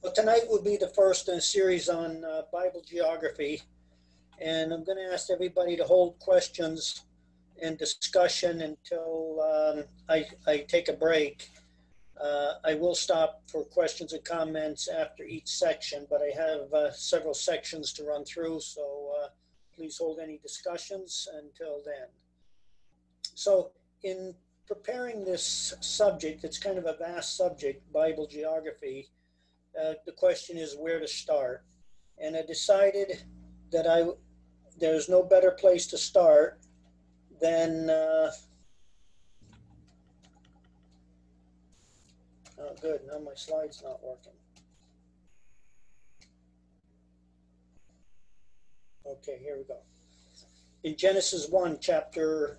Well, tonight will be the first in a series on Bible geography, and I'm going to ask everybody to hold questions and discussion until I take a break. I will stop for questions and comments after each section, but I have several sections to run through, so please hold any discussions until then. So in preparing this subject, it's kind of a vast subject, Bible geography. The question is where to start. And I decided that there's no better place to start than, oh good, now my slide's not working. Okay, here we go. In Genesis chapter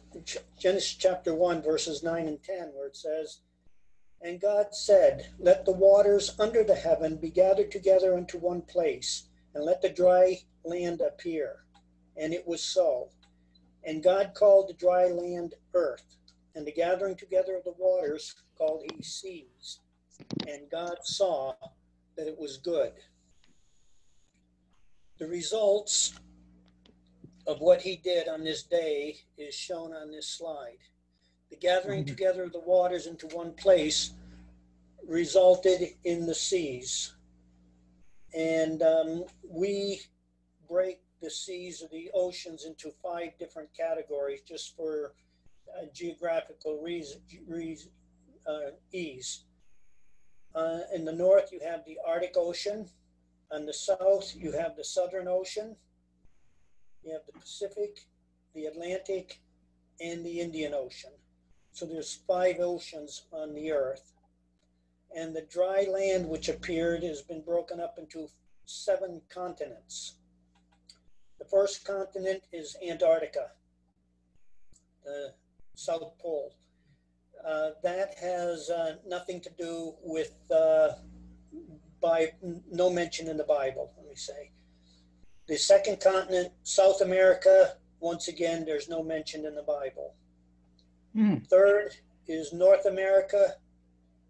1, verses 9 and 10, where it says, "And God said, let the waters under the heaven be gathered together into one place, and let the dry land appear. And it was so. And God called the dry land earth, and the gathering together of the waters called he seas. And God saw that it was good." The results of what he did on this day is shown on this slide. The gathering together of the waters into one place resulted in the seas. And we break the seas or the oceans into 5 different categories just for geographical ease. In the north, you have the Arctic Ocean. On the south, you have the Southern Ocean. You have the Pacific, the Atlantic, and the Indian Ocean. So there's 5 oceans on the earth. And the dry land which appeared has been broken up into 7 continents. The first continent is Antarctica, the South Pole. That has nothing to do with, no mention in the Bible, let me say. The second continent, South America, once again, there's no mention in the Bible. Third is North America,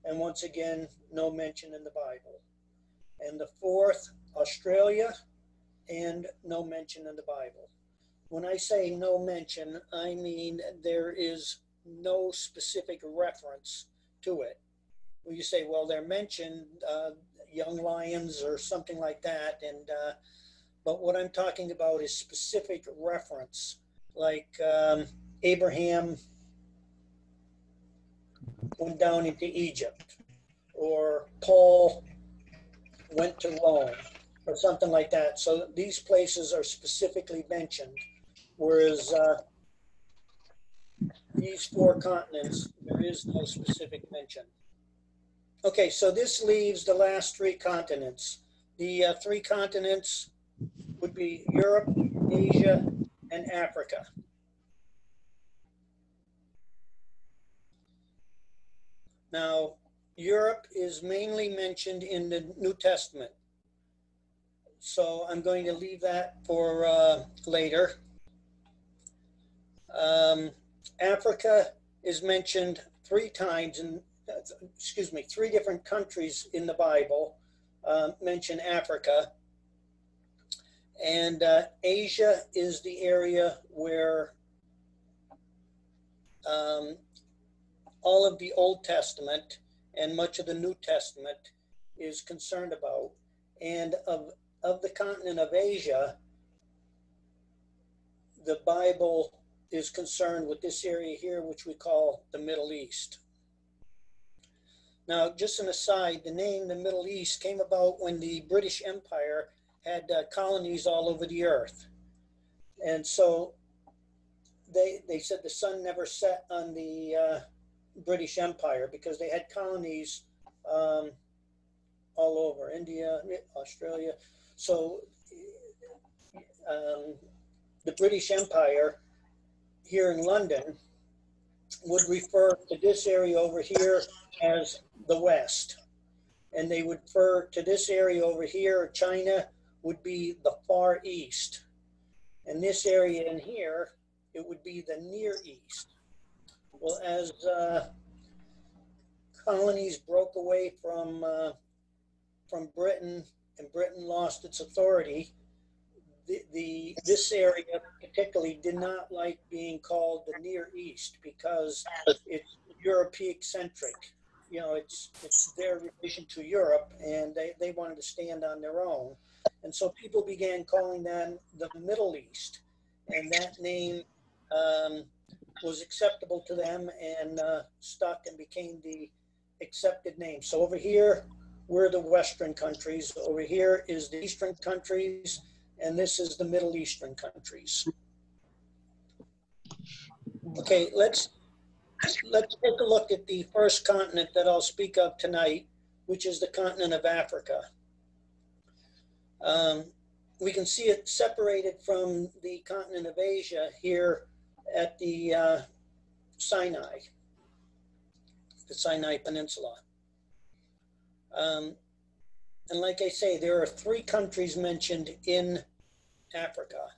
and once again, no mention in the Bible. And the fourth, Australia, and no mention in the Bible. When I say no mention, I mean there is no specific reference to it. Well, you say, well, they're mentioned, young lions or something like that, and but what I'm talking about is specific reference, like Abraham went down into Egypt, or Paul went to Rome, or something like that. So these places are specifically mentioned, whereas these 4 continents, there is no specific mention. Okay, so this leaves the last 3 continents. The 3 continents would be Europe, Asia, and Africa. Now, Europe is mainly mentioned in the New Testament. So I'm going to leave that for later. Africa is mentioned 3 times in, 3 different countries in the Bible mention Africa. And Asia is the area where all of the Old Testament and much of the New Testament is concerned about. And of the continent of Asia, the Bible is concerned with this area here, which we call the Middle East. Now, just an aside, the name the Middle East came about when the British Empire had colonies all over the earth. And so they said the sun never set on the British Empire because they had colonies all over, India, Australia. So the British Empire here in London would refer to this area over here as the West. And they would refer to this area over here, China, would be the Far East. And this area in here, it would be the Near East. Well, as colonies broke away from from Britain, and Britain lost its authority, this area particularly did not like being called the Near East because it's European centric. You know, it's their relation to Europe, and they wanted to stand on their own. And so people began calling them the Middle East, and that name was acceptable to them and stuck and became the accepted name. So over here, we're the Western countries. Over here is the Eastern countries, and this is the Middle Eastern countries. Okay, let's take a look at the first continent that I'll speak of tonight, which is the continent of Africa. We can see it separated from the continent of Asia here at the Sinai Peninsula. And like I say, there are 3 countries mentioned in Africa.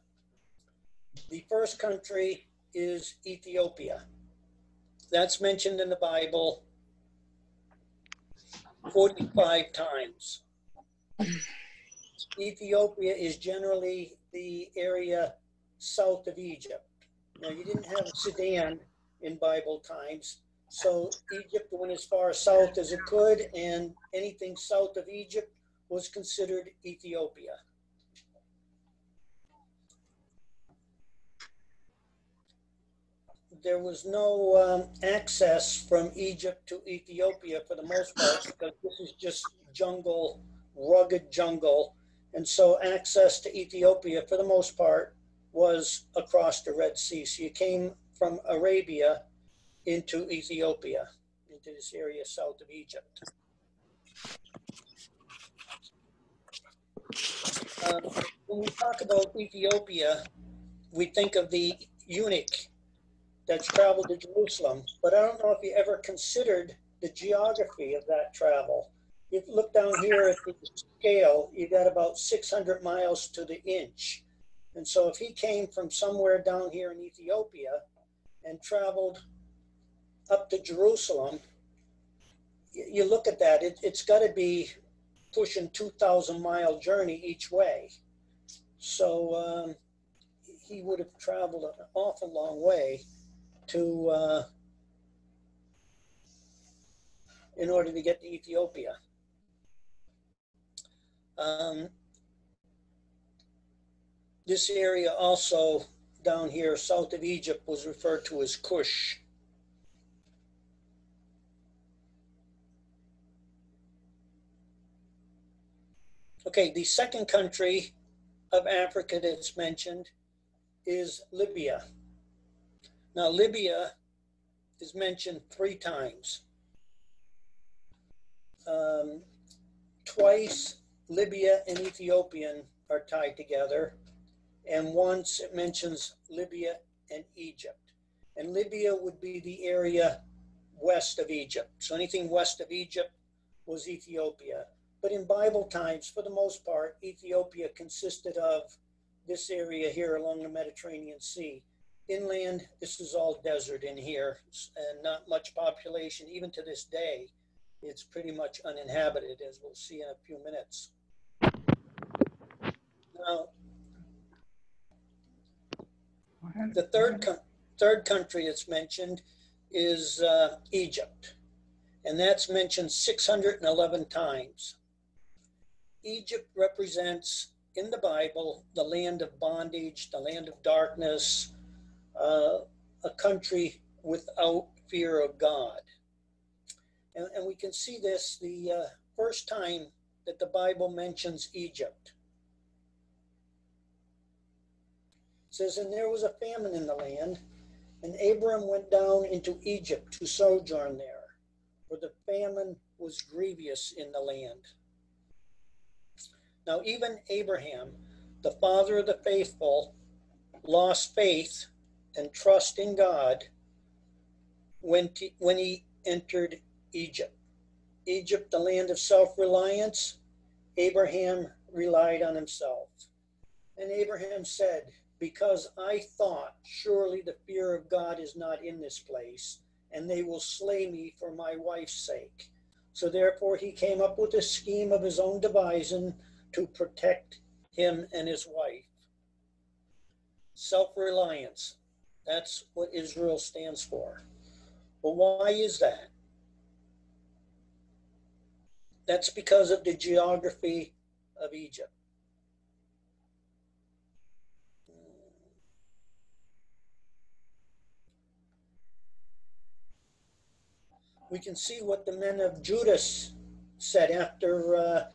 The first country is Ethiopia. That's mentioned in the Bible 45 times. Ethiopia is generally the area south of Egypt. Now, you didn't have Sudan in Bible times, so Egypt went as far south as it could, and anything south of Egypt was considered Ethiopia. There was no access from Egypt to Ethiopia for the most part, because this is just jungle, rugged jungle. And so access to Ethiopia for the most part was across the Red Sea. So you came from Arabia into Ethiopia, into this area south of Egypt. When we talk about Ethiopia, we think of the eunuch that's traveled to Jerusalem, but I don't know if you ever considered the geography of that travel. If you look down here at the scale, you got about 600 miles to the inch. And so if he came from somewhere down here in Ethiopia and traveled up to Jerusalem, you look at that, it's got to be pushing 2,000-mile journey each way. So he would have traveled an awful long way to in order to get to Ethiopia. This area also down here south of Egypt was referred to as Cush. Okay, the second country of Africa that's mentioned is Libya. Now, Libya is mentioned 3 times. Twice, Libya and Ethiopian are tied together, and once it mentions Libya and Egypt. And Libya would be the area west of Egypt. So anything west of Egypt was Ethiopia. But in Bible times, for the most part, Ethiopia consisted of this area here along the Mediterranean Sea. Inland, this is all desert in here, and not much population. Even to this day, it's pretty much uninhabited, as we'll see in a few minutes. Now, the third country that's mentioned is Egypt, and that's mentioned 611 times. Egypt represents, in the Bible, the land of bondage, the land of darkness, a country without fear of God. And we can see this the first time that the Bible mentions Egypt. It says, and there was a famine in the land, and Abram went down into Egypt to sojourn there, for the famine was grievous in the land. Now, even Abraham, the father of the faithful, lost faith and trust in God when he entered Egypt. Egypt, the land of self-reliance, Abraham relied on himself. And Abraham said, because I thought, surely the fear of God is not in this place, and they will slay me for my wife's sake. So therefore he came up with a scheme of his own devising to protect him and his wife. Self-reliance. That's what Israel stands for. Well, why is that? That's because of the geography of Egypt. We can see what the men of Judah said after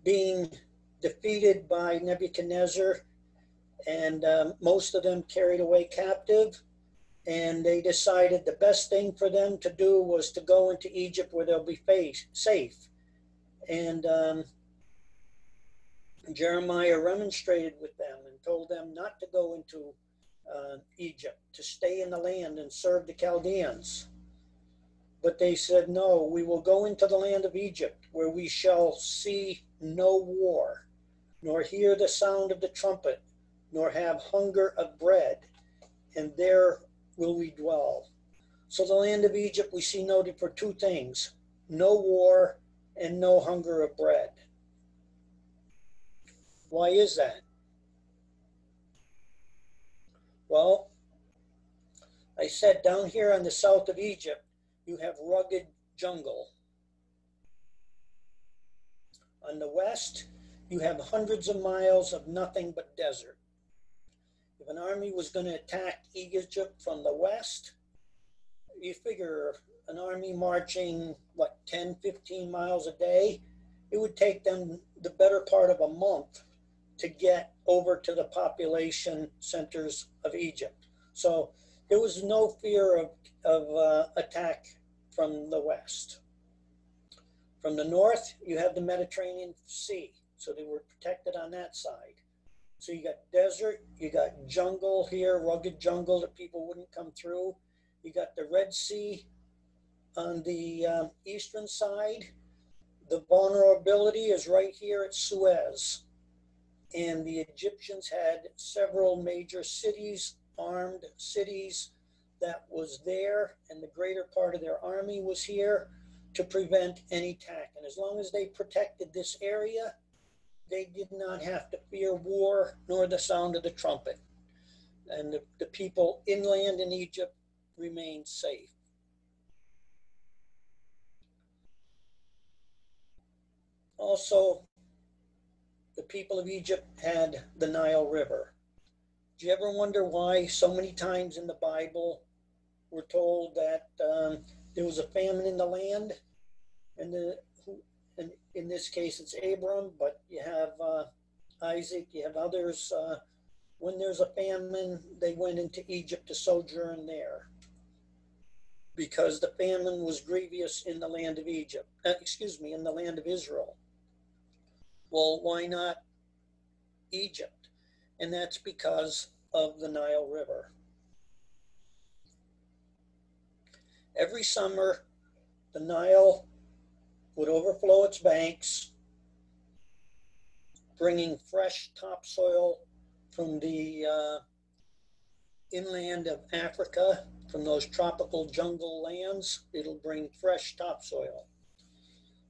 being defeated by Nebuchadnezzar, and most of them carried away captive. And they decided the best thing for them to do was to go into Egypt where they'll be safe. And Jeremiah remonstrated with them and told them not to go into Egypt, to stay in the land and serve the Chaldeans. But they said, no, we will go into the land of Egypt, where we shall see no war, nor hear the sound of the trumpet, nor have hunger of bread, and there will we dwell. So the land of Egypt we see noted for two things: no war and no hunger of bread. Why is that? Well, I said down here on the south of Egypt, you have rugged jungle. On the west, you have hundreds of miles of nothing but desert. If an army was going to attack Egypt from the west, you figure an army marching, 10, 15 miles a day, it would take them the better part of a month to get over to the population centers of Egypt. So there was no fear of attack from the west. From the north, you have the Mediterranean Sea, so they were protected on that side. So you got desert, you got jungle here, rugged jungle that people wouldn't come through. You got the Red Sea on the eastern side. The vulnerability is right here at Suez. And the Egyptians had several major cities, armed cities, that was there, and the greater part of their army was here to prevent any attack. And as long as they protected this area, they did not have to fear war nor the sound of the trumpet. And the people inland in Egypt remained safe. Also, the people of Egypt had the Nile River. Do you ever wonder why so many times in the Bible we're told that there was a famine in the land? And in this case, it's Abram, but you have Isaac, you have others. When there's a famine, they went into Egypt to sojourn there because the famine was grievous in the land of Egypt, in the land of Israel. Well, why not Egypt? And that's because of the Nile River. Every summer, the Nile would overflow its banks, bringing fresh topsoil from the inland of Africa, from those tropical jungle lands. It'll bring fresh topsoil.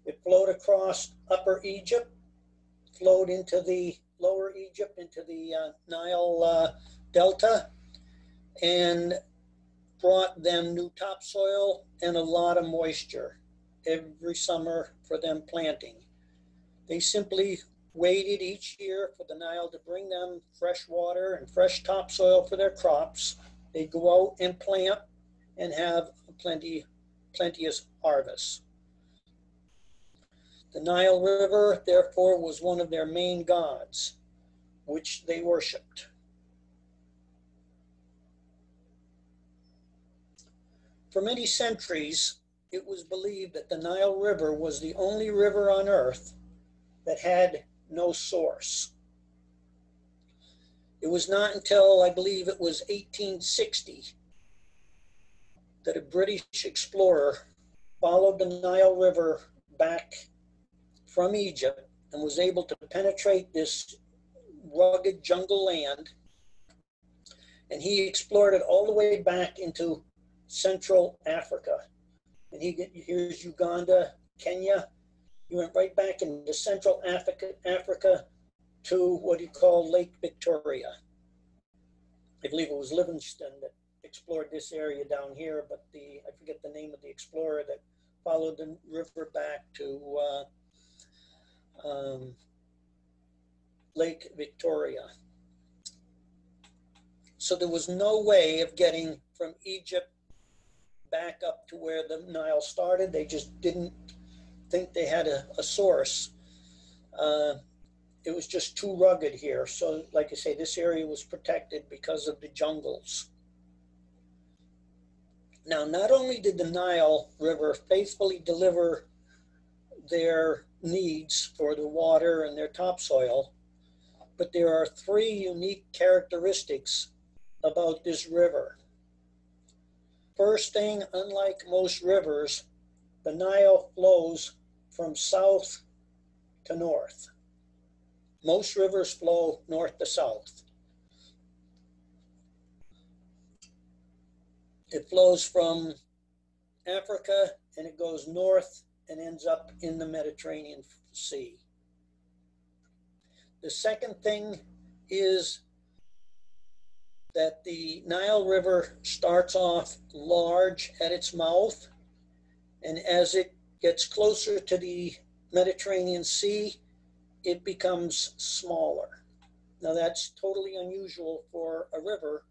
It flowed across Upper Egypt, flowed into the Lower Egypt, into the Nile Delta, and brought them new topsoil and a lot of moisture every summer for them planting. They simply waited each year for the Nile to bring them fresh water and fresh topsoil for their crops. They'd go out and plant and have plenteous harvest. The Nile River, therefore, was one of their main gods, which they worshipped. For many centuries, it was believed that the Nile River was the only river on earth that had no source. It was not until, I believe it was 1860, that a British explorer followed the Nile River back from Egypt and was able to penetrate this rugged jungle land. And he explored it all the way back into Central Africa. And here's Uganda, Kenya. You went right back into Central Africa to what you call Lake Victoria. I believe it was Livingston that explored this area down here, but I forget the name of the explorer that followed the river back to Lake Victoria. So there was no way of getting from Egypt back up to where the Nile started. They just didn't think they had a source. It was just too rugged here. So like I say, this area was protected because of the jungles. Now, not only did the Nile River faithfully deliver their needs for the water and their topsoil, but there are three unique characteristics about this river. First thing, unlike most rivers, the Nile flows from south to north. Most rivers flow north to south. It flows from Africa and it goes north and ends up in the Mediterranean Sea. The second thing is that the Nile River starts off large at its mouth, and as it gets closer to the Mediterranean Sea, it becomes smaller. Now that's totally unusual for a river.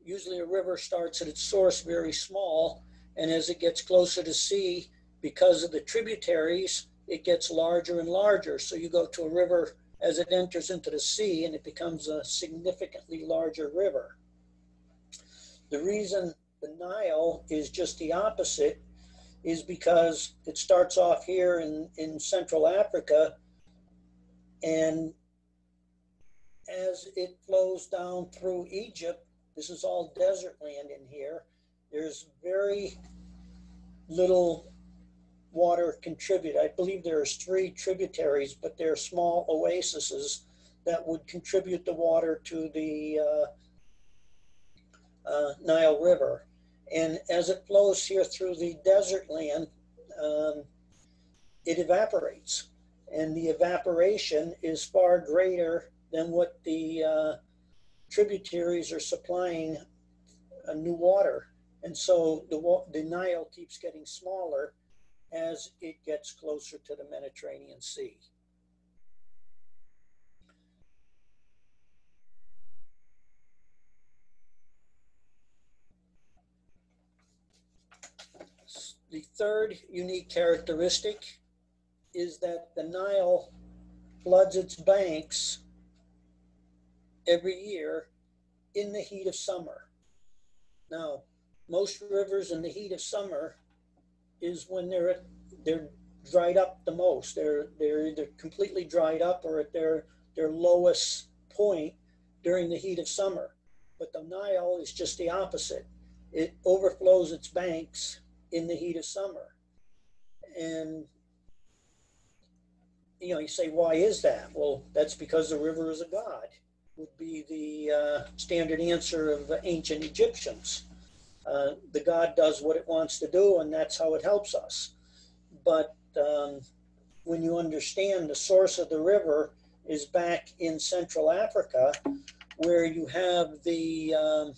Usually a river starts at its source very small, and as it gets closer to sea, because of the tributaries, it gets larger and larger. So you go to a river as it enters into the sea, and it becomes a significantly larger river. The reason the Nile is just the opposite is because it starts off here in Central Africa, and as it flows down through Egypt, this is all desert land in here, there's very little water contribute. I believe there's 3 tributaries, but they're small oases that would contribute the water to the Nile River. And as it flows here through the desert land, it evaporates. And the evaporation is far greater than what the tributaries are supplying new water. And so the Nile keeps getting smaller as it gets closer to the Mediterranean Sea. The third unique characteristic is that the Nile floods its banks every year in the heat of summer. Now, most rivers in the heat of summer is when they're dried up the most. They're either completely dried up or at their lowest point during the heat of summer. But the Nile is just the opposite. It overflows its banks in the heat of summer. And you say, why is that? Well, that's because the river is a god, would be the standard answer of ancient Egyptians. The god does what it wants to do, and that's how it helps us. But when you understand the source of the river is back in Central Africa, where you have the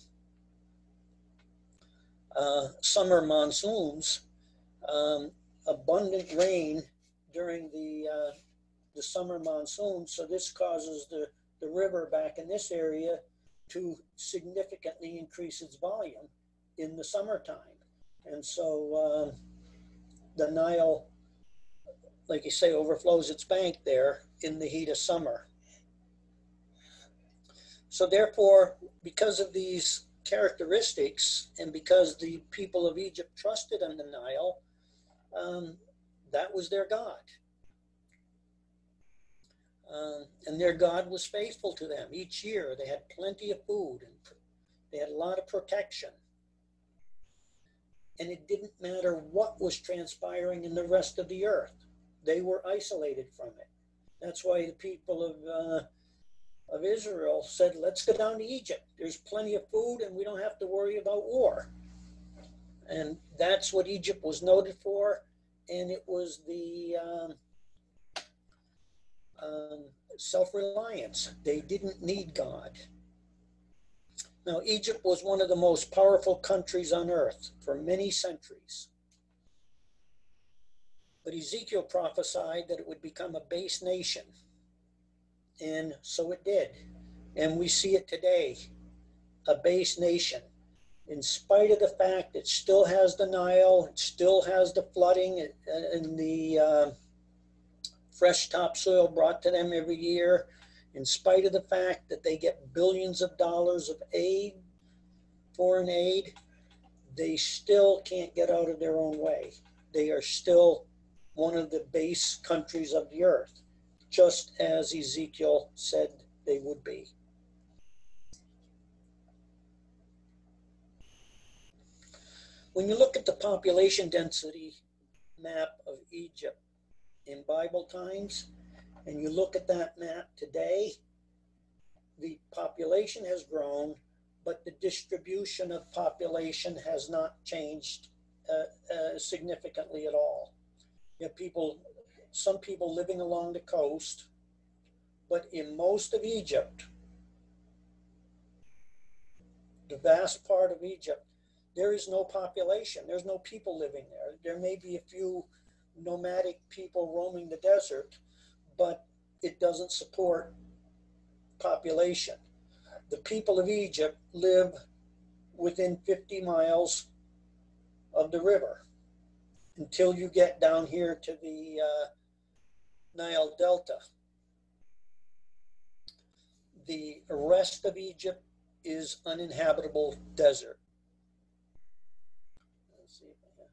summer monsoons, abundant rain during the summer monsoon. So this causes the river back in this area to significantly increase its volume in the summertime. And so the Nile, like you say, overflows its bank there in the heat of summer. So therefore, because of these characteristics and because the people of Egypt trusted in the Nile, that was their god. And their God was faithful to them. Each year they had plenty of food and they had a lot of protection. And it didn't matter what was transpiring in the rest of the earth. They were isolated from it. That's why the people of Israel said, let's go down to Egypt. There's plenty of food and we don't have to worry about war. And that's what Egypt was noted for. and it was the self-reliance. They didn't need God. Now, Egypt was one of the most powerful countries on earth for many centuries. But Ezekiel prophesied that it would become a base nation. And so it did. And we see it today, a base nation. In spite of the fact it still has the Nile, it still has the flooding and the fresh topsoil brought to them every year, in spite of the fact that they get billions of dollars of aid, foreign aid, they still can't get out of their own way. They are still one of the base countries of the earth, just as Ezekiel said they would be. When you look at the population density map of Egypt in Bible times, and you look at that map today, the population has grown, but the distribution of population has not changed significantly at all. You have some people living along the coast, but in most of Egypt, the vast part of Egypt, there is no population. There's no people living there. There may be a few nomadic people roaming the desert, but it doesn't support population. The people of Egypt live within 50 miles of the river until you get down here to the Nile Delta. The rest of Egypt is uninhabitable desert. Let's see if I have.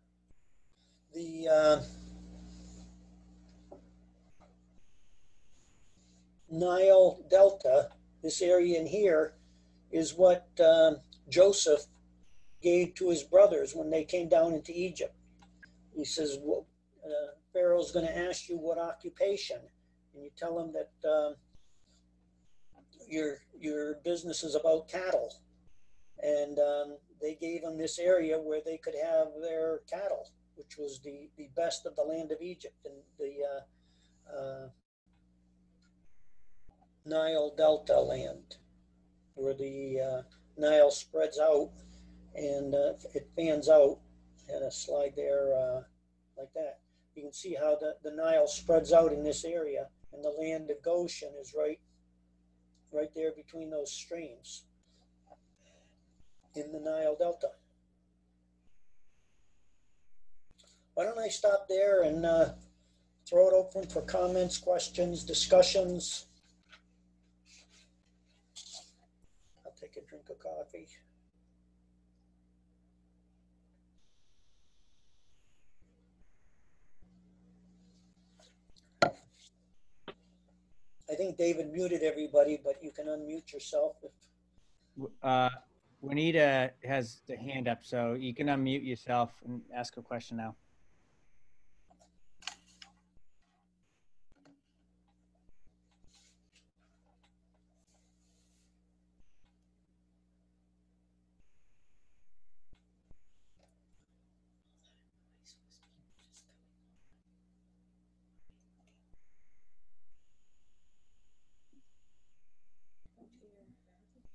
The Nile Delta, this area in here, is what Joseph gave to his brothers when they came down into Egypt. He says, well, Pharaoh's going to ask you what occupation, and you tell him that your business is about cattle, and they gave him this area where they could have their cattle, which was the best of the land of Egypt, and the Nile Delta land, where the Nile spreads out and it fans out. And a slide there like that. You can see how the Nile spreads out in this area, and the land of Goshen is right there between those streams in the Nile Delta. Why don't I stop there and throw it open for comments, questions, discussions. I'll take a drink of coffee. I think David muted everybody, but you can unmute yourself. Juanita has the hand up, so you can unmute yourself and ask a question now.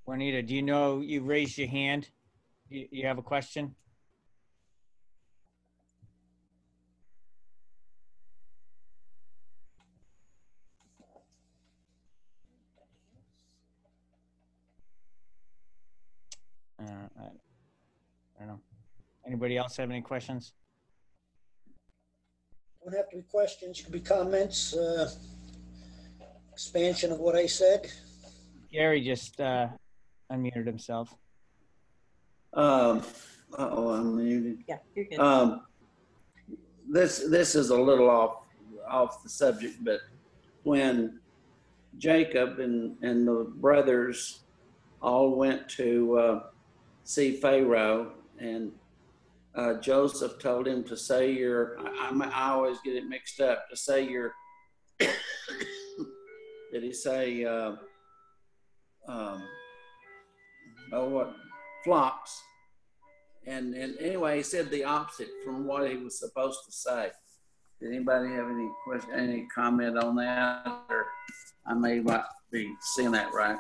Juanita, do you know you raised your hand? You have a question? I don't know. Anybody else have any questions? Don't have to be questions. You can be comments, expansion of what I said. Gary just unmuted himself. I'm muted. Yeah, you're good. This is a little off the subject, but when Jacob and the brothers all went to see Pharaoh, and Joseph told him to say I always get it mixed up, to say your, did he say, flocks? And anyway, he said the opposite from what he was supposed to say. Did anybody have any question, any comment on that? Or I may not be seeing that right.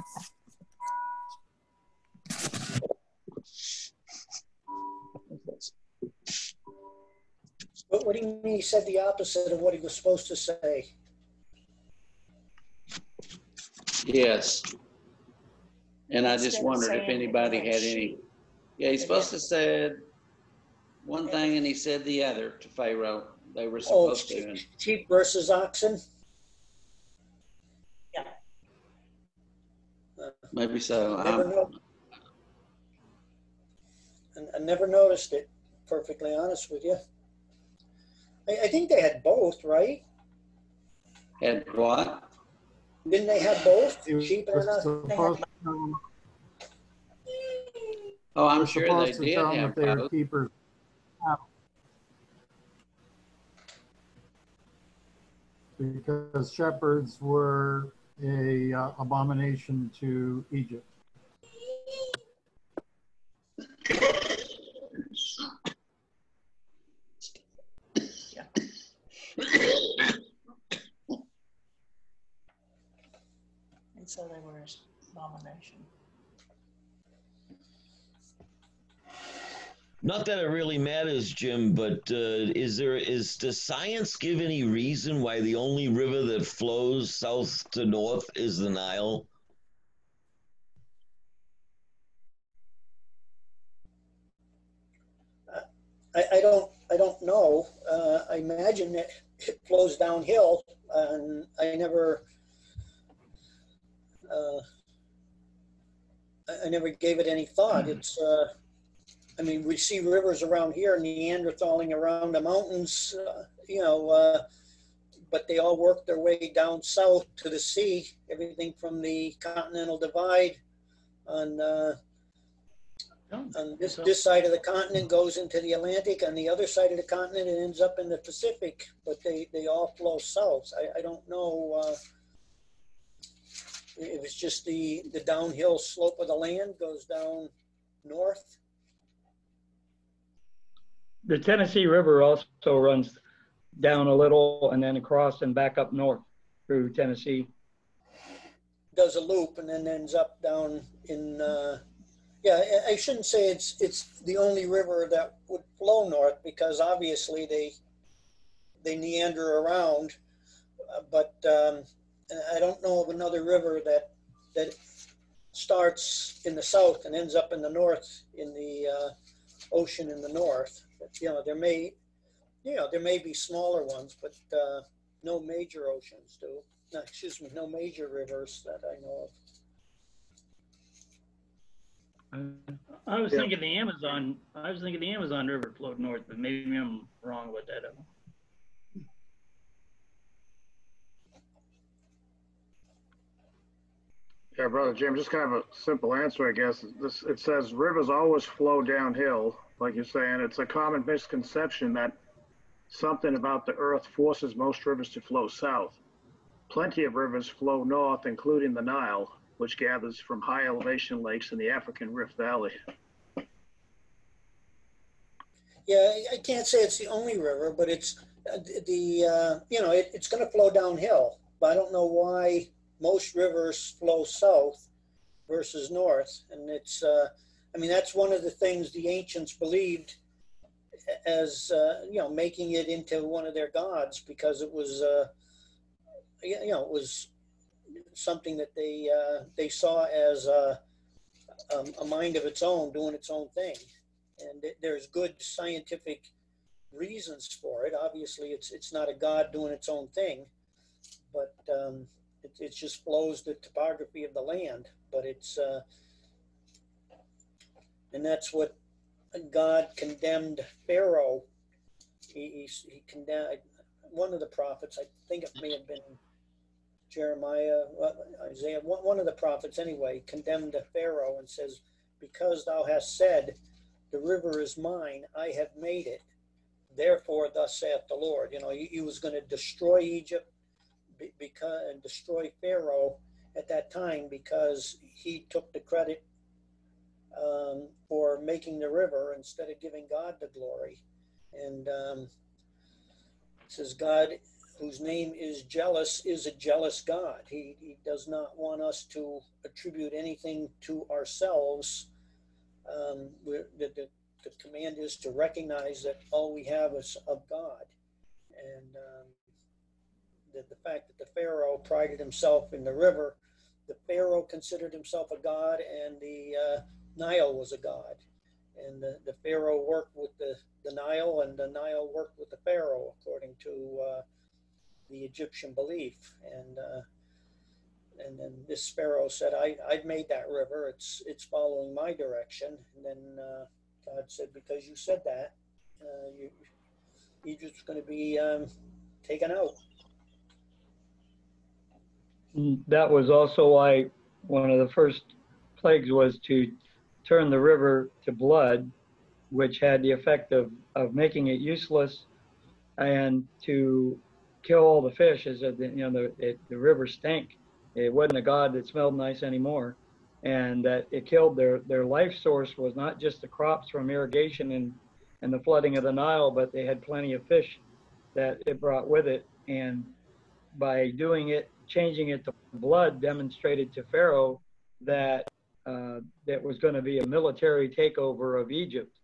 What do you mean he said the opposite of what he was supposed to say? Yes. And I just Instead of wondered if saying anybody it had any. sheep. Yeah, he's supposed to said one thing and he said the other to Pharaoh. They were Oh, supposed to. sheep versus oxen? Yeah. Maybe so. I never noticed it, perfectly honest with you. I think they had both, right? Had what? Didn't they have both? He was Sheep and oxen? supposed to, Oh, I'm was sure they supposed to did tell them have that they were both. keepers because shepherds were a abomination to Egypt. And so they were an abomination. Not that it really matters, Jim, but does science give any reason why the only river that flows south to north is the Nile? I don't know. I imagine that it flows downhill, and I never gave it any thought. It's I mean, we see rivers around here, Neanderthaling around the mountains, but they all work their way down south to the sea. Everything from the Continental Divide on this side of the continent goes into the Atlantic. On the other side of the continent, it ends up in the Pacific. But they all flow south. I don't know if it's just the downhill slope of the land goes down north. The Tennessee River also runs down a little and then across and back up north through Tennessee. Does a loop and then ends up down in, yeah, I shouldn't say it's the only river that would flow north, because obviously they meander around, but I don't know of another river that starts in the south and ends up in the north in the ocean in the north. But, there may be smaller ones, but no major oceans do. No, excuse me, no major rivers that I know of. I was thinking the Amazon. I was thinking the Amazon River flowed north, but maybe I'm wrong about that. Yeah, Brother Jim, just kind of a simple answer, I guess. It says rivers always flow downhill, like you're saying. It's a common misconception that something about the earth forces most rivers to flow south. Plenty of rivers flow north, including the Nile, which gathers from high elevation lakes in the African Rift Valley. Yeah, I can't say it's the only river, but it's it's going to flow downhill. But I don't know why most rivers flow south versus north, and it's I mean, that's one of the things the ancients believed as making it into one of their gods, because it was it was something that they saw as a mind of its own, doing its own thing. And there's good scientific reasons for it. Obviously, it's not a god doing its own thing, but it just flows the topography of the land. But it's and that's what God condemned Pharaoh. He condemned one of the prophets. I think it may have been Jeremiah, Isaiah. One of the prophets, anyway, condemned Pharaoh and says, "Because thou hast said, the river is mine, I have made it. Therefore, thus saith the Lord." He was going to destroy Egypt and destroy Pharaoh at that time, because he took the credit for making the river instead of giving God the glory. And says God, whose name is jealous, is a jealous God. He does not want us to attribute anything to ourselves. The command is to recognize that all we have is of God. And the fact that the Pharaoh prided himself in the river, the Pharaoh considered himself a god, and the Nile was a god. And the Pharaoh worked with the Nile, and the Nile worked with the Pharaoh, according to the Egyptian belief. And then this Pharaoh said, I've made that river. It's following my direction. And then God said, because you said that, Egypt's going to be taken out. That was also why one of the first plagues was to turn the river to blood, which had the effect of making it useless, and to kill all the fish. As the river stank. It wasn't a god that smelled nice anymore, and that it killed their life source was not just the crops from irrigation and the flooding of the Nile, but they had plenty of fish that it brought with it. And by doing it, changing it to blood, demonstrated to Pharaoh that that was going to be a military takeover of Egypt.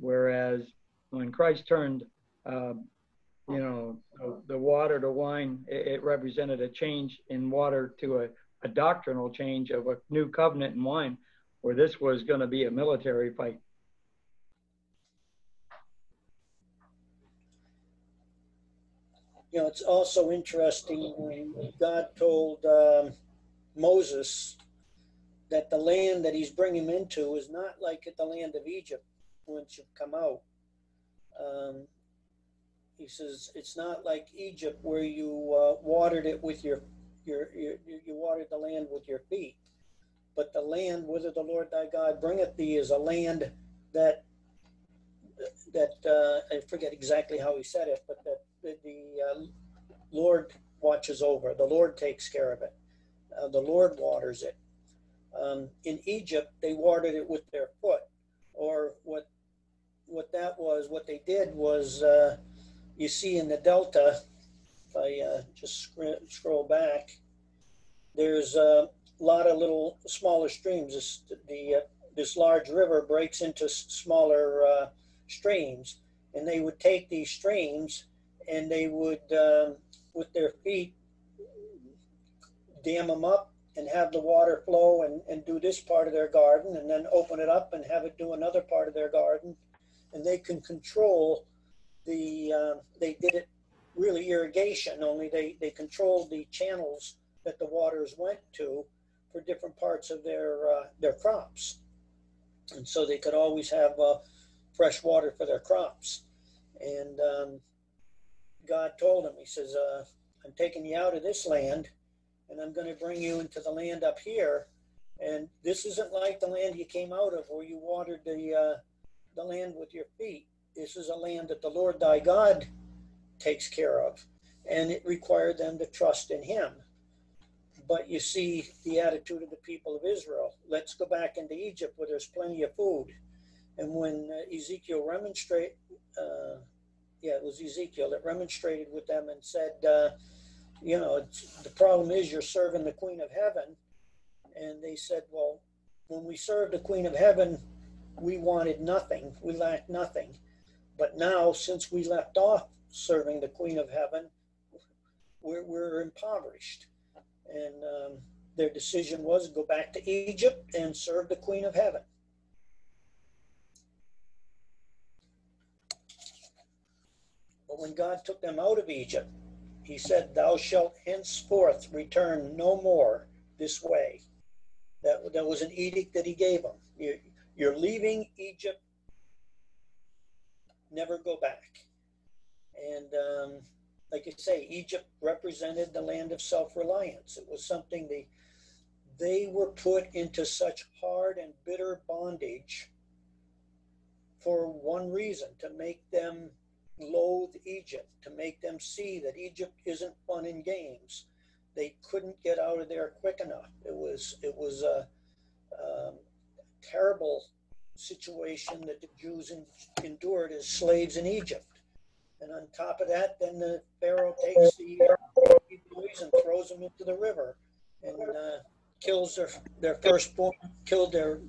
Whereas when Christ turned, the water to wine, it represented a change in water to a doctrinal change of a new covenant in wine, where this was going to be a military fight. It's also interesting when God told Moses that the land that he's bringing him into is not like the land of Egypt once you've come out. He says it's not like Egypt where you watered it with you watered the land with your feet, but the land whither the Lord thy God bringeth thee is a land that I forget exactly how he said it, but that the Lord watches over. The Lord takes care of it. The Lord waters it. In Egypt, they watered it with their foot, or what they did was, you see in the Delta, if I just scroll back, there's a lot of little smaller streams. This large river breaks into smaller streams, and they would take these streams and they would, with their feet, dam them up and have the water flow and do this part of their garden, and then open it up and have it do another part of their garden. And they can control they did it really irrigation, only they controlled the channels that the waters went to for different parts of their crops. And so they could always have fresh water for their crops. And God told him, he says, I'm taking you out of this land, and I'm going to bring you into the land up here. And this isn't like the land you came out of, where you watered the land with your feet. This is a land that the Lord thy God takes care of, and it required them to trust in him. But you see the attitude of the people of Israel. Let's go back into Egypt where there's plenty of food. And when Ezekiel remonstrated, it was Ezekiel that remonstrated with them and said, the problem is you're serving the Queen of Heaven. And they said, well, when we served the Queen of Heaven, we wanted nothing. We lacked nothing. But now, since we left off serving the Queen of Heaven, we're impoverished. And their decision was go back to Egypt and serve the Queen of Heaven. But when God took them out of Egypt, he said, thou shalt henceforth return no more this way. That was an edict that he gave them. You're leaving Egypt, never go back. And like you say, Egypt represented the land of self-reliance. It was something they were put into such hard and bitter bondage for one reason, to make them loathe Egypt, to make them see that Egypt isn't fun and games. They couldn't get out of there quick enough. It was a terrible situation that the Jews endured as slaves in Egypt. And on top of that, then the Pharaoh takes the boys and throws them into the river, and kills their firstborn, killed their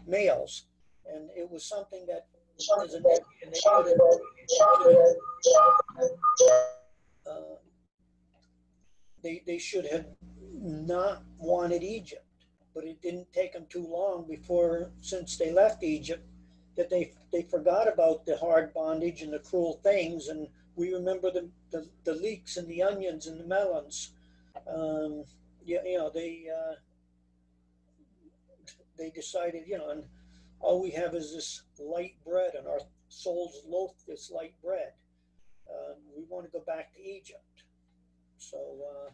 males. And it was something that, as an Indian, they should have not wanted Egypt. But it didn't take them too long before, since they left Egypt, that they forgot about the hard bondage and the cruel things. And we remember the leeks and the onions and the melons. They decided, and all we have is this light bread, and our souls loathe this light bread. We want to go back to Egypt. So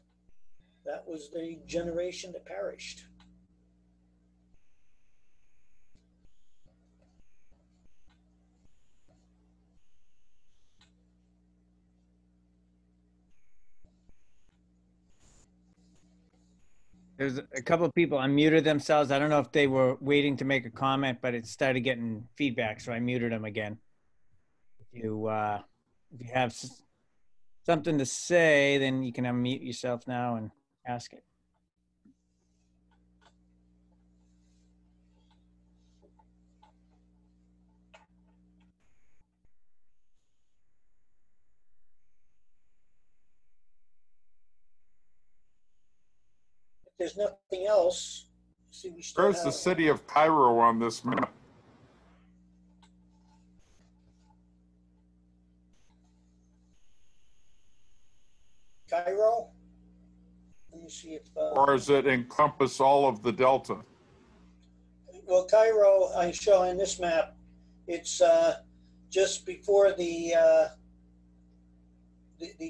that was the generation that perished. There's a couple of people unmuted themselves. I don't know if they were waiting to make a comment, but it started getting feedback, so I muted them again. If you have something to say, then you can unmute yourself now and ask it. If there's nothing else, see, we still Where's the city of Cairo on this map? Cairo. Let me see if. Or does it encompass all of the delta? Well, Cairo, I show in this map, it's just before the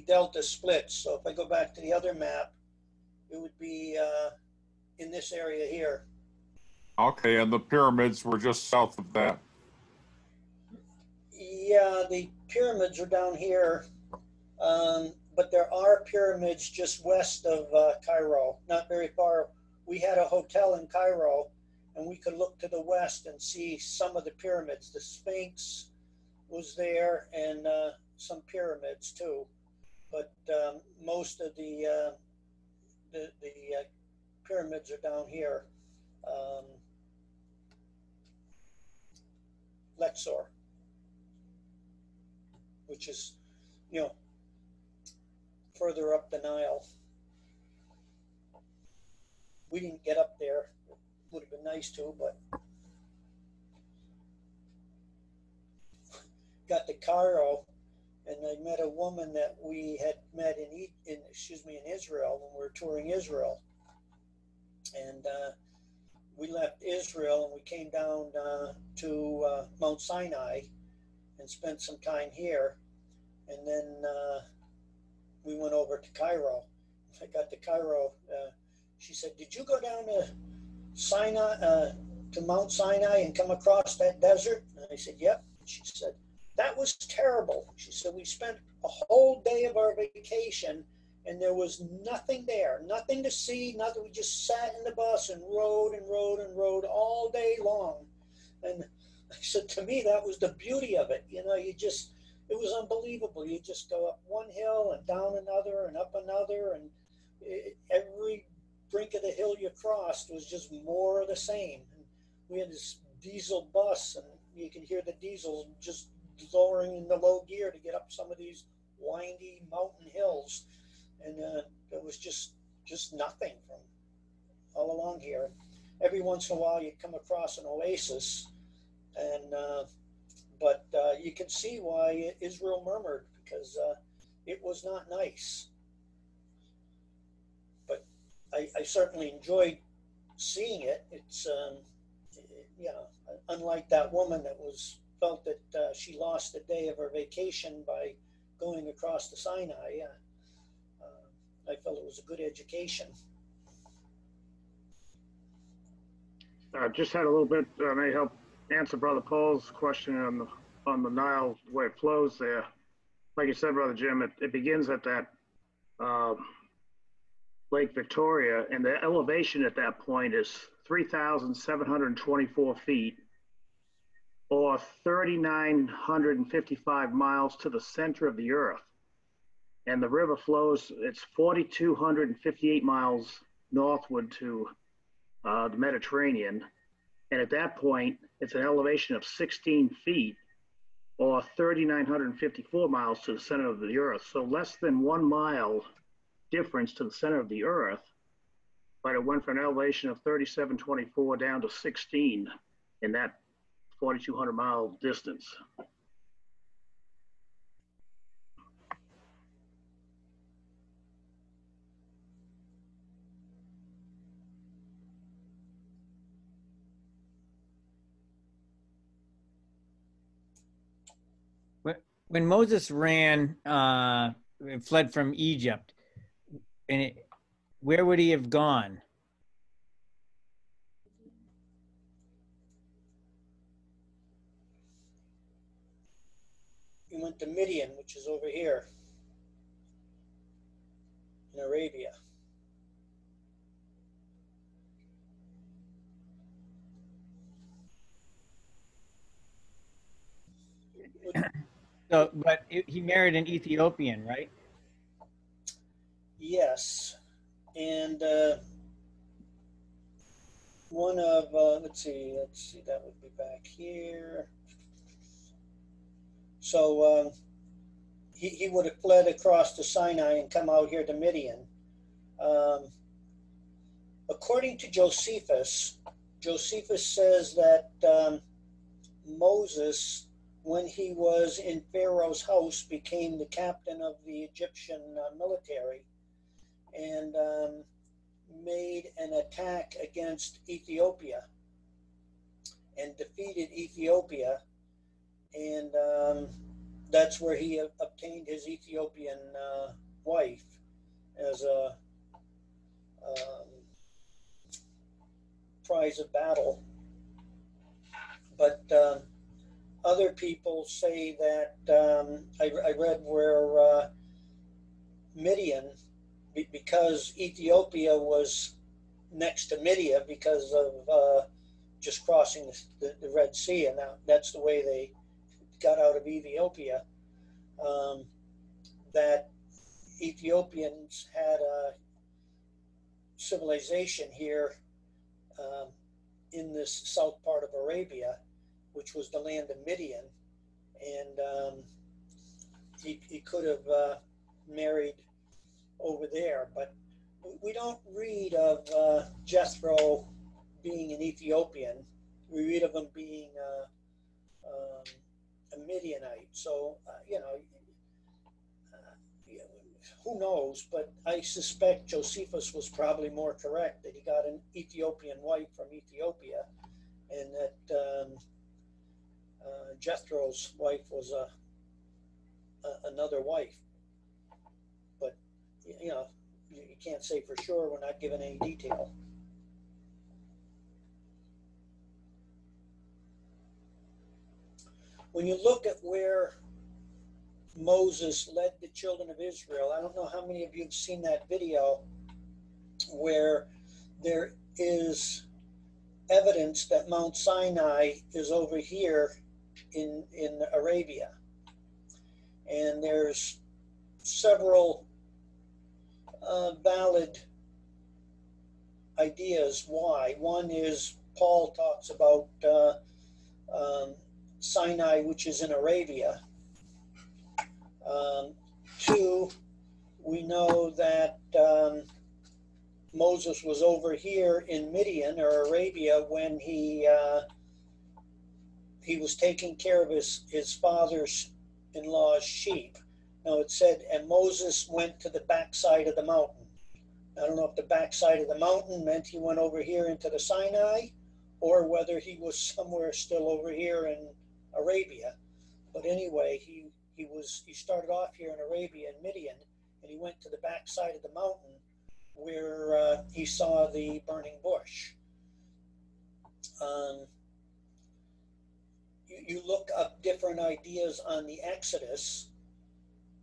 delta splits. So if I go back to the other map, it would be in this area here. Okay, and the pyramids were just south of that. Yeah, the pyramids are down here, but there are pyramids just west of Cairo, not very far. We had a hotel in Cairo, and we could look to the west and see some of the pyramids. The Sphinx was there, and some pyramids too. But most of the pyramids are down here. Luxor, which is, further up the Nile. We didn't get up there. Would have been nice to, but got to Cairo, and I met a woman that we had met in Israel when we were touring Israel, and we left Israel and we came down to Mount Sinai and spent some time here, and then we went over to Cairo. I got to Cairo. She said, "Did you go down to Sinai, to Mount Sinai, and come across that desert?" And I said, "Yep." She said, "That was terrible." She said, "We spent a whole day of our vacation and there was nothing there, nothing to see, nothing. We just sat in the bus and rode and rode and rode all day long." And I said, to me, that was the beauty of it. It was unbelievable. You just go up one hill and down another and up another, and every brink of the hill you crossed was just more of the same. And we had this diesel bus, and you could hear the diesel just lowering in the low gear to get up some of these windy mountain hills. And there was just nothing from all along here. Every once in a while you'd come across an oasis, and but you can see why Israel murmured, because it was not nice. But I certainly enjoyed seeing it. It's unlike that woman that felt that she lost a day of her vacation by going across the Sinai. I felt it was a good education. Just had a little bit, may help answer Brother Paul's question on the Nile, the way it flows there. Like you said, Brother Jim, it begins at that Lake Victoria, and the elevation at that point is 3,724 feet. or 3,955 miles to the center of the earth. And the river flows, it's 4,258 miles northward to the Mediterranean. And at that point, it's an elevation of 16 feet or 3,954 miles to the center of the earth. So less than 1 mile difference to the center of the earth, but it went from an elevation of 3,724 down to 16 in that 4,200 mile distance. When Moses fled from Egypt, where would he have gone? He went to Midian, which is over here in Arabia. So, but he married an Ethiopian, right? Yes, and one of let's see, that would be back here. So he would have fled across to Sinai and come out here to Midian. According to Josephus, says that Moses, when he was in Pharaoh's house, became the captain of the Egyptian military and made an attack against Ethiopia and defeated Ethiopia. And that's where he obtained his Ethiopian wife as a prize of battle. But other people say that I read where Midian, because Ethiopia was next to Midian because of just crossing the Red Sea, and that's the way they got out of Ethiopia, that Ethiopians had a civilization here in this south part of Arabia, which was the land of Midian, and he could have married over there, but we don't read of Jethro being an Ethiopian. We read of him being a Midianite. So who knows? But I suspect Josephus was probably more correct, that he got an Ethiopian wife from Ethiopia, and that Jethro's wife was another wife. But you can't say for sure. We're not given any detail. When you look at where Moses led the children of Israel, I don't know how many of you have seen that video where there is evidence that Mount Sinai is over here in Arabia. And there's several valid ideas why. One is Paul talks about Sinai, which is in Arabia. Two, we know that Moses was over here in Midian or Arabia when he was taking care of his father's-in-law's sheep. Now it said, and Moses went to the backside of the mountain. I don't know if the backside of the mountain meant he went over here into the Sinai, or whether he was somewhere still over here in Arabia. But anyway, he started off here in Arabia in Midian, and he went to the backside of the mountain where he saw the burning bush. You look up different ideas on the Exodus,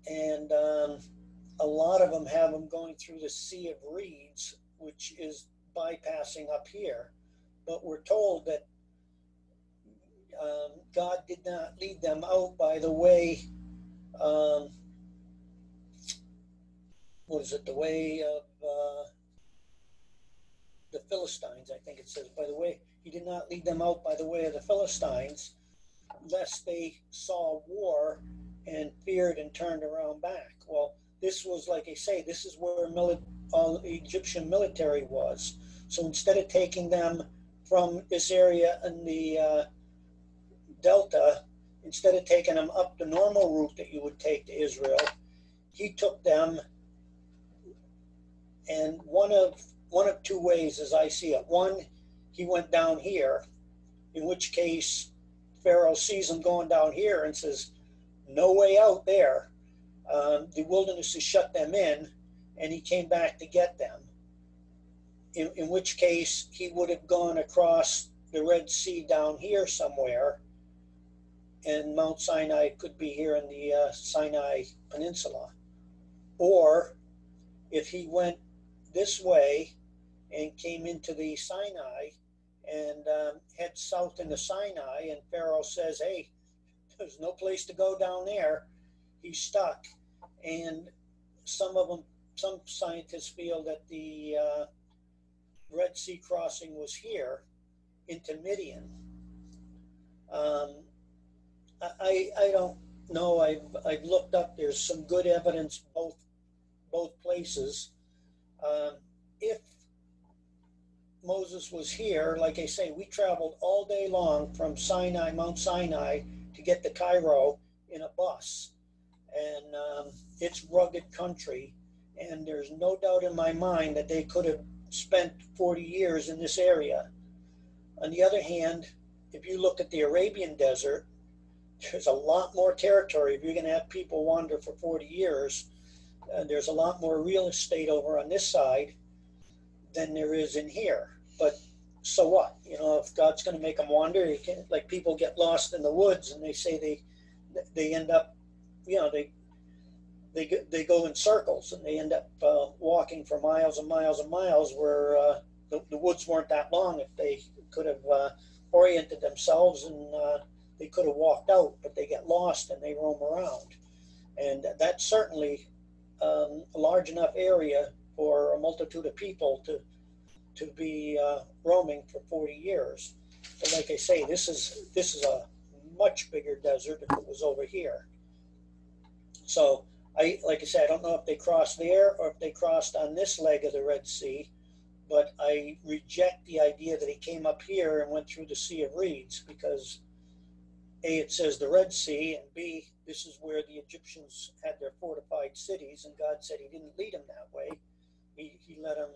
and a lot of them have them going through the Sea of Reeds, which is bypassing up here. But we're told that God did not lead them out by the way, what is it, the way of the Philistines, I think it says, by the way, he did not lead them out by the way of the Philistines, lest they saw war and feared and turned around back. Well, this was, like I say, this is where all the Egyptian military was. So instead of taking them from this area in the Delta, instead of taking them up the normal route that you would take to Israel, he took them, and one of two ways as I see it. One, he went down here, in which case Pharaoh sees them going down here and says, no way out there. The wilderness has shut them in, and he came back to get them. In which case he would have gone across the Red Sea down here somewhere, and Mount Sinai could be here in the Sinai Peninsula. Or if he went this way and came into the Sinai and head south into Sinai, and Pharaoh says, hey, there's no place to go down there, he's stuck. And some scientists feel that the Red Sea crossing was here into Midian. I don't know. I've looked up. There's some good evidence both places. If Moses was here, like I say, we traveled all day long from Sinai, Mount Sinai, to get to Cairo in a bus, and it's rugged country. And there's no doubt in my mind that they could have spent 40 years in this area. On the other hand, if you look at the Arabian desert, there's a lot more territory. If you're going to have people wander for 40 years, there's a lot more real estate over on this side than there is in here. But so what? You know, if God's going to make them wander, you can, like people get lost in the woods and they say they end up, you know, they go in circles and they end up walking for miles and miles and miles where the woods weren't that long. If they could have oriented themselves and they could have walked out, but they get lost and they roam around. And that's certainly a large enough area for a multitude of people to be roaming for 40 years. But like I say, this is a much bigger desert if it was over here. So like I said, I don't know if they crossed there or if they crossed on this leg of the Red Sea, but I reject the idea that he came up here and went through the Sea of Reeds, because A, it says the Red Sea, and B, this is where the Egyptians had their fortified cities, and God said he didn't lead them that way. He led them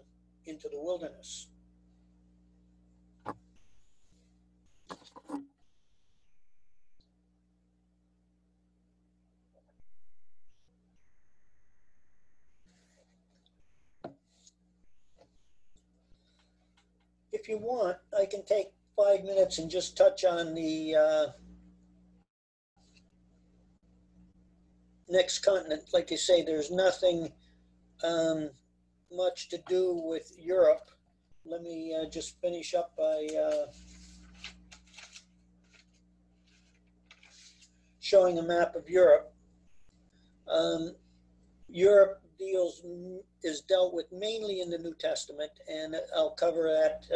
into the wilderness. If you want, I can take 5 minutes and just touch on the next continent. Like you say, there's nothing much to do with Europe. Let me just finish up by showing a map of Europe. Europe is dealt with mainly in the New Testament, and I'll cover that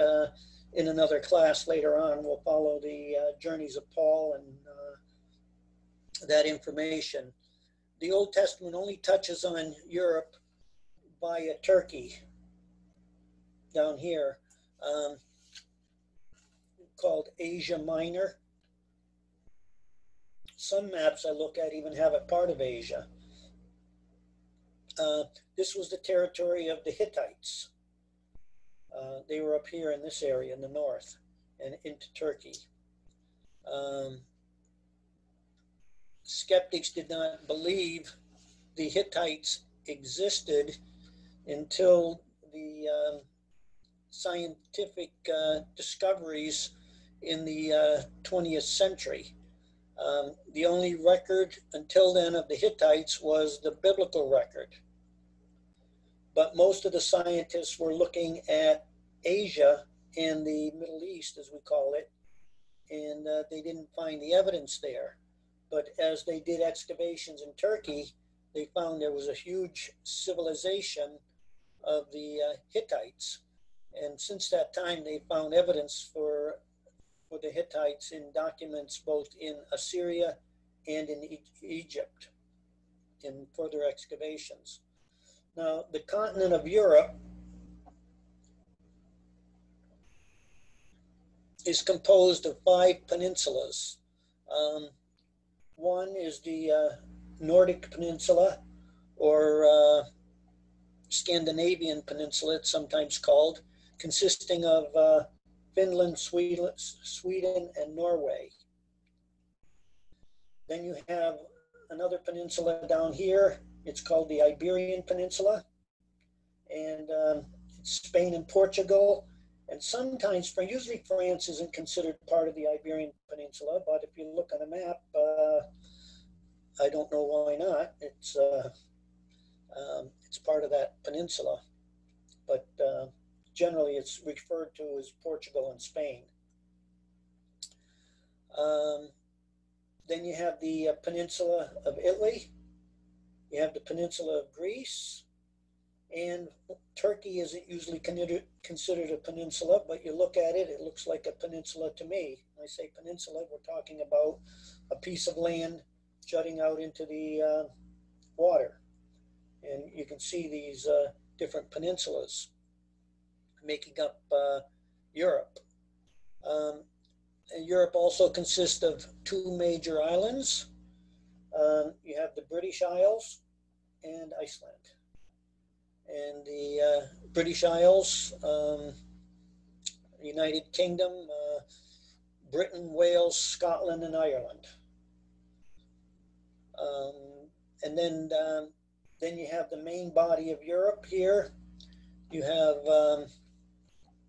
in another class later on. We'll follow the journeys of Paul and that information. The Old Testament only touches on Europe via Turkey down here, called Asia Minor. Some maps I look at even have it part of Asia. This was the territory of the Hittites. They were up here in this area in the north and into Turkey. Skeptics did not believe the Hittites existed until the scientific discoveries in the 20th century. The only record until then of the Hittites was the biblical record. But most of the scientists were looking at Asia and the Middle East, as we call it, and they didn't find the evidence there. But as they did excavations in Turkey, they found there was a huge civilization of the Hittites. And since that time, they found evidence for the Hittites in documents both in Assyria and in Egypt in further excavations. Now, the continent of Europe is composed of 5 peninsulas. One is the Nordic Peninsula, or Scandinavian Peninsula, it's sometimes called, consisting of Finland, Sweden, and Norway. Then you have another peninsula down here. It's called the Iberian Peninsula, and it's Spain and Portugal. And sometimes, usually France isn't considered part of the Iberian Peninsula, but if you look on a map, I don't know why not. It's part of that peninsula, but generally it's referred to as Portugal and Spain. Then you have the peninsula of Italy. You have the peninsula of Greece. And Turkey isn't usually considered a peninsula, but you look at it, it looks like a peninsula to me. When I say peninsula, we're talking about a piece of land jutting out into the water. And you can see these different peninsulas making up Europe. And Europe also consists of 2 major islands. You have the British Isles and Iceland. And the British Isles, United Kingdom, Britain, Wales, Scotland, and Ireland. And then you have the main body of Europe here. You have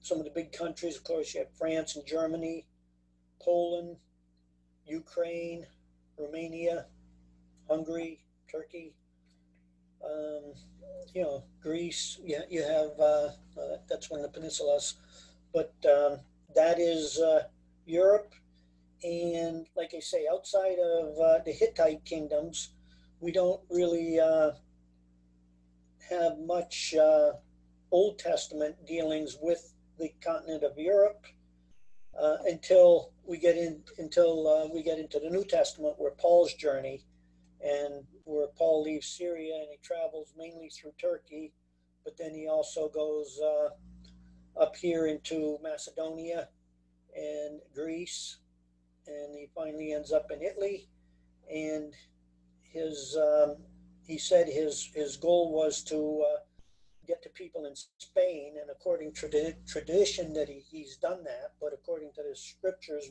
some of the big countries, of course, you have France and Germany, Poland, Ukraine, Romania, Hungary, Turkey, Greece. You have, that's one of the peninsulas, but that is Europe. And like I say, outside of the Hittite kingdoms, we don't really have much Old Testament dealings with the continent of Europe until we get into the New Testament, where Paul's journey, and where Paul leaves Syria and he travels mainly through Turkey, but then he also goes up here into Macedonia and Greece, and he finally ends up in Italy. And he said his goal was to get to people in Spain, and according to tradition that he's done that, but according to the scriptures,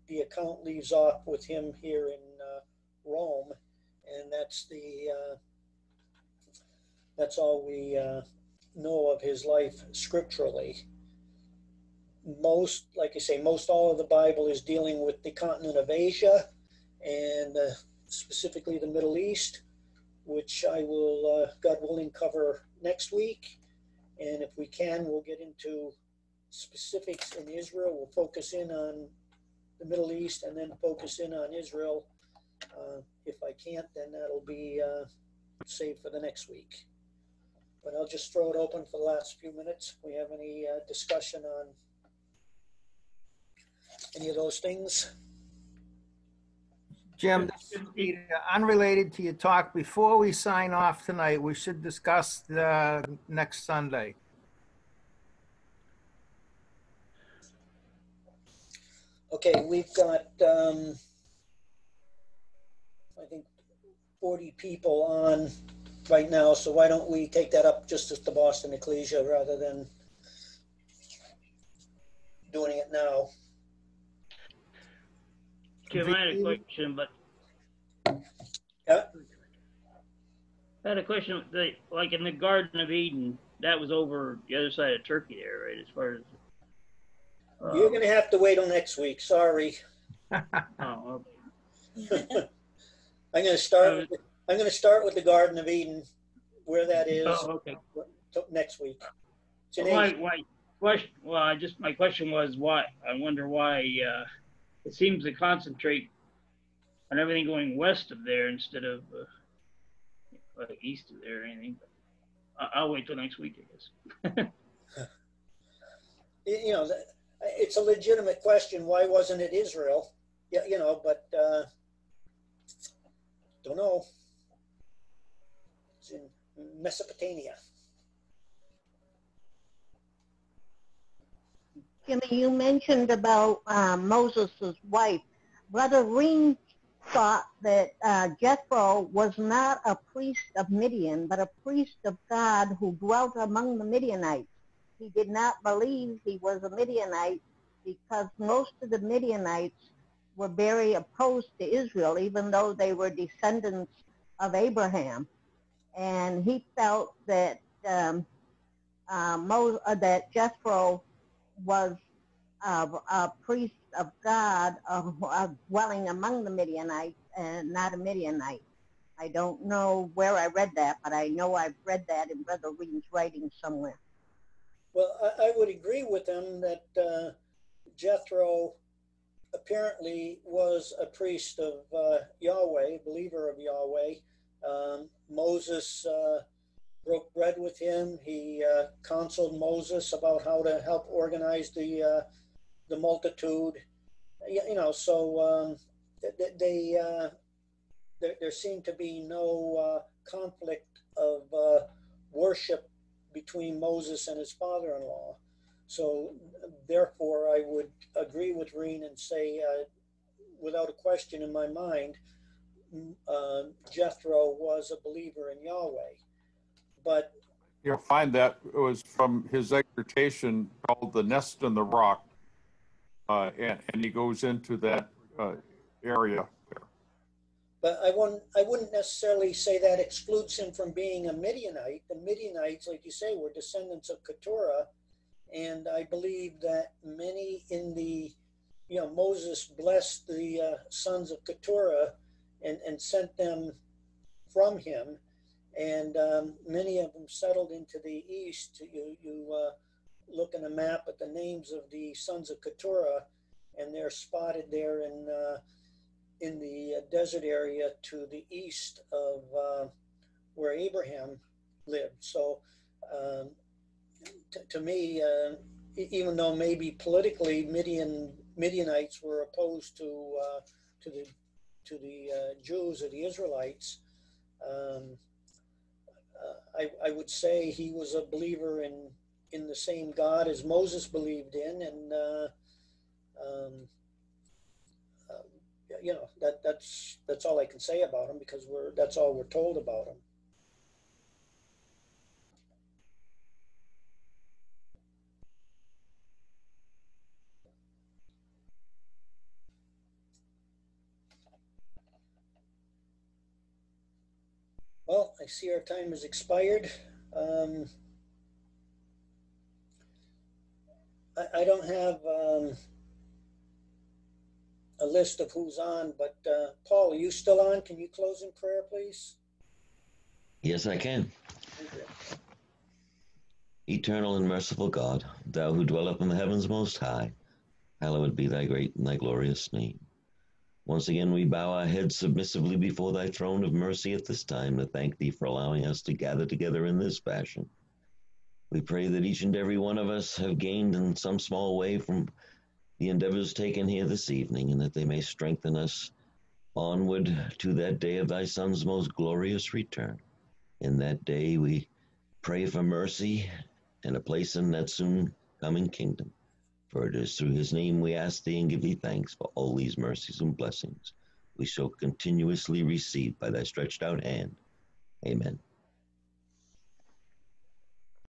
the account leaves off with him here in Rome, and that's all we know of his life scripturally. Like I say, most all of the Bible is dealing with the continent of Asia, and specifically the Middle East, which I will, God willing, cover next week. And if we can, we'll get into specifics in Israel. We'll focus in on the Middle East and then focus in on Israel. If I can't, then that'll be saved for the next week. But I'll just throw it open for the last few minutes. If we have any discussion on any of those things. Jim, this is Peter. Unrelated to your talk, before we sign off tonight, we should discuss the next Sunday. Okay, we've got, I think, 40 people on right now, so why don't we take that up just as the Boston Ecclesia rather than doing it now. Jim, I had a question, but Yeah. I had a question. Like in the Garden of Eden, that was over the other side of Turkey there, right? As far as You're going to have to wait till next week. Sorry. oh, I'm going to start. I'm going to start with the Garden of Eden, where that is. oh, okay. Next week. Why? My question was why. I wonder why it seems to concentrate on everything going west of there instead of east of there or anything. But I'll wait till next week, I guess. You know, it's a legitimate question. Why wasn't it Israel? Yeah, you know, but don't know. It's in Mesopotamia. Jimmy, you mentioned about Moses' wife. Brother Reen thought that Jethro was not a priest of Midian, but a priest of God who dwelt among the Midianites. He did not believe he was a Midianite because most of the Midianites were very opposed to Israel, even though they were descendants of Abraham. And he felt that that Jethro was a priest of God dwelling among the Midianites and not a Midianite. I don't know where I read that, but I know I've read that in Brother Reen's writing somewhere. Well, I would agree with him that Jethro apparently was a priest of Yahweh, believer of Yahweh. Moses broke bread with him. He counseled Moses about how to help organize the multitude. You know, so there seemed to be no conflict of worship between Moses and his father-in-law. So therefore, I would agree with Reen and say, without a question in my mind, Jethro was a believer in Yahweh. But you'll find that it was from his exhortation called "The Nest in the Rock," and he goes into that area. But I wouldn't necessarily say that excludes him from being a Midianite. The Midianites, like you say, were descendants of Keturah. And I believe that many in the, you know, Moses blessed the sons of Keturah and sent them from him. And many of them settled into the east. You look in a map at the names of the sons of Keturah, and they're spotted there in the desert area to the east of where Abraham lived. So to me, even though maybe politically Midianites were opposed to the Jews or the Israelites, I would say he was a believer in the same God as Moses believed in, and you know, that's all I can say about him, because that's all we're told about him. Well, I see our time has expired. I don't have a list of who's on, but Paul, are you still on? Can you close in prayer, please? Yes, I can. Eternal and merciful God, thou who dwellest in the heavens most high, hallowed be thy great and thy glorious name. Once again, we bow our heads submissively before thy throne of mercy at this time to thank thee for allowing us to gather together in this fashion. We pray that each and every one of us have gained in some small way from the endeavors taken here this evening, and that they may strengthen us onward to that day of thy Son's most glorious return. In that day we pray for mercy and a place in that soon coming kingdom. For it is through his name we ask thee and give thee thanks for all these mercies and blessings we shall continuously receive by thy stretched out hand. Amen.